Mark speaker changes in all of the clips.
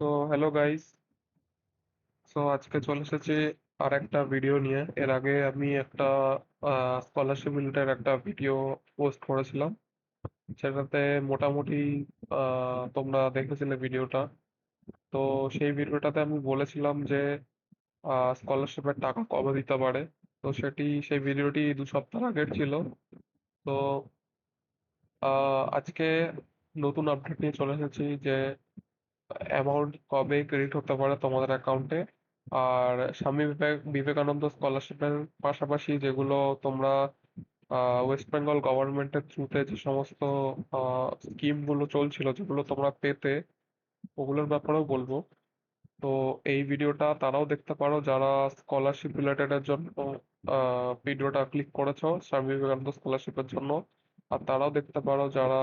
Speaker 1: তো hello guys. আজকে চলে এসেছি আর একটা ভিডিও নিয়ে। এর আগে আমি একটা স্কলারশিপ রিলেটেড একটা ভিডিও পোস্ট করেছিলাম, সেটাতে মোটামুটি তোমরা দেখেছিলে ভিডিওটা। তো সেই ভিডিওটাতে আমি বলেছিলাম যে স্কলারশিপের টাকা কবে দিতে পারে। তো সেই ভিডিওটি 2 সপ্তাহ আগের ছিল। তো আজকে নতুন আপডেট নিয়ে চলে এসেছি যে অ্যামাউন্ট কবে ক্রেডিট হতে পারে তোমাদের অ্যাকাউন্টে। আর স্বামী বিবেকানন্দ স্কলারশিপের পাশাপাশি যেগুলো তোমরা ওয়েস্ট বেঙ্গল গভর্নমেন্টের থ্রুতে যে সমস্ত স্কিম গুলো চলছিল যেগুলো তোমরা পেতে, ওগুলোর ব্যাপারেও বলবো। তো এই ভিডিওটা তারাও দেখতে পারো যারা স্কলারশিপ রিলেটেড এর জন্য ভিডিওটা ক্লিক করেছো স্বামী বিবেকানন্দ স্কলারশিপের জন্য। আর তারাও দেখতে পারো যারা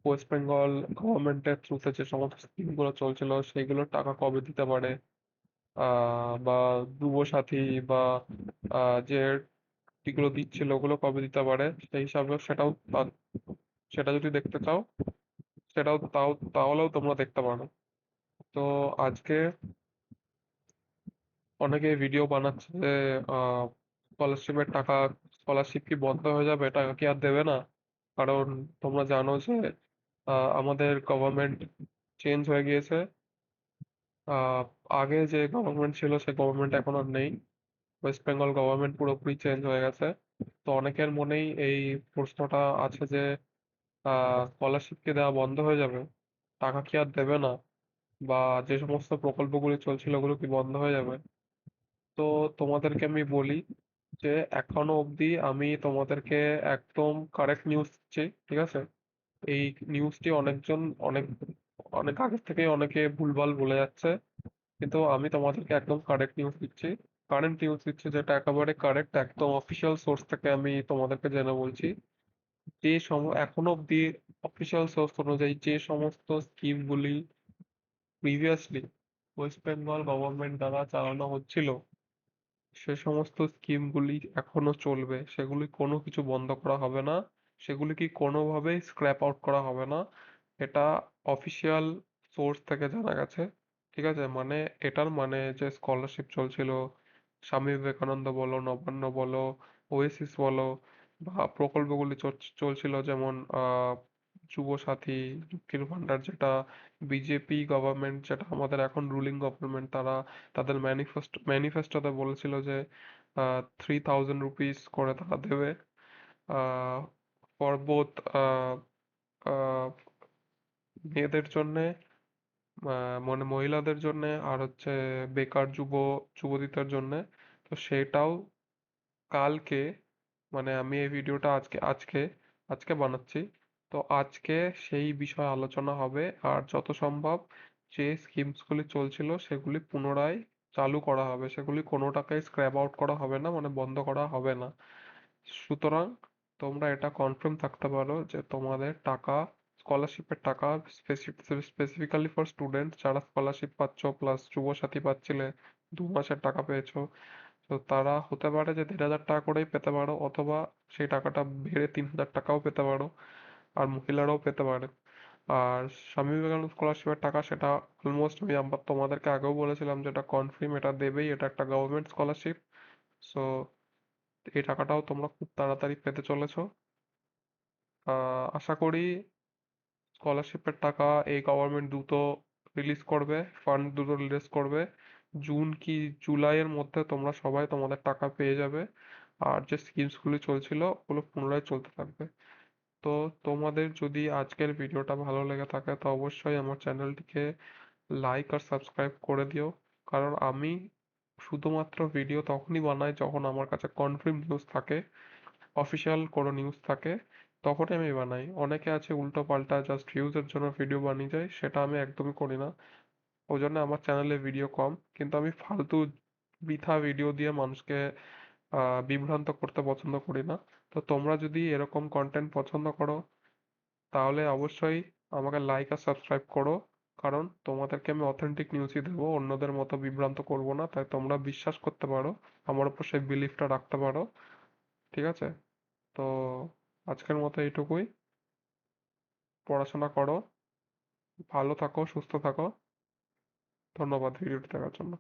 Speaker 1: ওয়েস্ট বেঙ্গল গভর্নমেন্টের থ্রুতে যে সমস্ত স্কিম গুলো চলছিল সেইগুলোর টাকা কবে দিতে পারে, বা যুবসাথী বা যে যেগুলো দিচ্ছিল ওগুলো কবে দিতে পারে, সেই হিসাবে সেটা যদি দেখতে চাও তাহলেও তোমরা দেখতে পারো। তো আজকে অনেকে ভিডিও বানাচ্ছে যে স্কলারশিপের টাকা, স্কলারশিপ কি বন্ধ হয়ে যাবে, টাকা কি আর দেবে না? কারণ তোমরা জানো যে আমাদের গভর্নমেন্ট চেঞ্জ হয়ে গিয়েছে। আহ আগে যে গভর্নমেন্ট ছিল সে গভর্নমেন্ট এখন আর নেই। ওয়েস্ট বেঙ্গল গভর্নমেন্ট পুরোপুরি চেঞ্জ হয়ে গেছে। তো অনেকের মনেই এই প্রশ্নটা আছে যে স্কলারশিপ কি দেওয়া বন্ধ হয়ে যাবে, টাকা কি আর দেবে না, বা যে সমস্ত প্রকল্পগুলি চলছিল ওগুলো কি বন্ধ হয়ে যাবে। তো তোমাদেরকে আমি বলি যে এখনো অবধি আমি তোমাদেরকে একদম কারেক্ট নিউজ দিচ্ছি, ঠিক আছে? এই নিউজটি অনেক অনেক আগে থেকেই অনেকে ভুলভাল বলে যাচ্ছে, কিন্তু আমি তোমাদেরকে একদম কারেক্ট নিউজ দিচ্ছি, কারেন্ট নিউজ দিচ্ছি, যেটা একেবারে কারেক্ট, একদম অফিসিয়াল সোর্স থেকে আমি তোমাদেরকে জেনে বলছি। এখনো অব্দি অফিসিয়াল সোর্স অনুযায়ী যে সমস্ত স্কিমগুলি প্রিভিয়াসলি ওয়েস্ট বেঙ্গল গভর্নমেন্ট দ্বারা চালানো হচ্ছিল, সে সমস্ত স্কিমগুলি এখনো চলবে, সেগুলি কোনো কিছু বন্ধ করা হবে না, সেগুলি কি কোনোভাবেই স্ক্র্যাপ আউট করা হবে না। এটা অফিসিয়াল সোর্স থেকে জানা গেছে, ঠিক আছে? মানে এটার মানে যে স্কলারশিপ চলছিল, স্বামী বিবেকানন্দ বলো, নবান্ন বলো, ওয়েসিস বলো, বা প্রকল্পগুলি চলছিল যেমন যুবসাথী, লক্ষ্মীর ভান্ডার, যেটা বিজেপি গভর্নমেন্ট, যেটা আমাদের এখন রুলিং গভর্নমেন্ট, তারা তাদের ম্যানিফেস্টোতে বলেছিল যে 3,000 রুপিস করে তারা দেবে ফর বোথ মেয়েদের জন্য, মানে মহিলাদের জন্য, আর হচ্ছে বেকার যুবতীদের জন্য। তো সেটাও কালকে, মানে আমি এই ভিডিওটা আজকে আজকে আজকে বানাচ্ছি। তো আজকে সেই বিষয়ে আলোচনা হবে, আর যত সম্ভব যে স্কিমসগুলি চলছিল সেগুলি পুনরায় চালু করা হবে, সেগুলি কোনোটাকেই স্ক্র্যাপ আউট করা হবে না, মানে বন্ধ করা হবে না। সুতরাং তোমরা এটা কনফার্ম থাকতে পারো যে তোমাদের টাকা, স্কলারশিপের টাকা, স্পেসিফিক্যালি ফর স্টুডেন্ট যারা স্কলারশিপ পাচ্ছ প্লাস যুবসাথী পাচ্ছিলে, 2 মাসের টাকা পেয়েছো, তো তারা হতে পারে যে 1,500 টাকা করেই পেতে পারো, অথবা সেই টাকাটা বেড়ে 3,000 টাকাও পেতে পারো, আর মহিলারাও পেতে পারে। আর স্বামী বিবেকানন্দ স্কলারশিপের টাকা সেটা অলমোস্ট আমি তোমাদেরকে আগেও বলেছিলাম যেটা কনফার্ম, এটা দেবেই, এটা একটা গভর্নমেন্ট স্কলারশিপ। সো এই টাকাটাও তোমরা খুব তাড়াতাড়ি পেতে চলেছো। আশা করি স্কলারশিপের টাকা এই গভর্নমেন্ট দ্রুত রিলিজ করবে, ফান্ড দ্রুত রিলিজ করবে। জুন কি জুলাইয়ের মধ্যে তোমরা সবাই তোমাদের টাকা পেয়ে যাবে, আর যে স্কিমসগুলি চলছিল ওগুলো পুনরায় চলতে থাকবে। তো তোমাদের যদি আজকের ভিডিওটা ভালো লেগে থাকে তো অবশ্যই আমার চ্যানেলটিকে লাইক আর সাবস্ক্রাইব করে দিও। কারণ আমি শুধুমাত্র ভিডিও তখনই বানাই যখন আমার কাছে কনফার্ম নিউজ থাকে, অফিসিয়াল কোনো নিউজ থাকে, তখনই আমি বানাই। অনেকে আছে উল্টো পাল্টা জাস্ট ভিউজের জন্য ভিডিও বানিয়ে যায়, সেটা আমি একদমই করি না। ওই জন্য আমার চ্যানেলে ভিডিও কম, কিন্তু আমি ফালতু বৃথা ভিডিও দিয়ে মানুষকে বিভ্রান্ত করতে পছন্দ করি না। তো তোমরা যদি এরকম কন্টেন্ট পছন্দ করো তাহলে অবশ্যই আমাকে লাইক আর সাবস্ক্রাইব করো। কারণ তোমাদেরকে আমি অথেন্টিক নিউজই দেবো, অন্যদের মতো বিভ্রান্ত করব না, তাই তোমরা বিশ্বাস করতে পারো, আমার উপর সেই বিলিফটা রাখতে পারো, ঠিক আছে? তো আজকের মতো এইটুকুই। পড়াশোনা করো, ভালো থাকো, সুস্থ থাকো। ধন্যবাদ ভিডিওটি দেখার জন্য।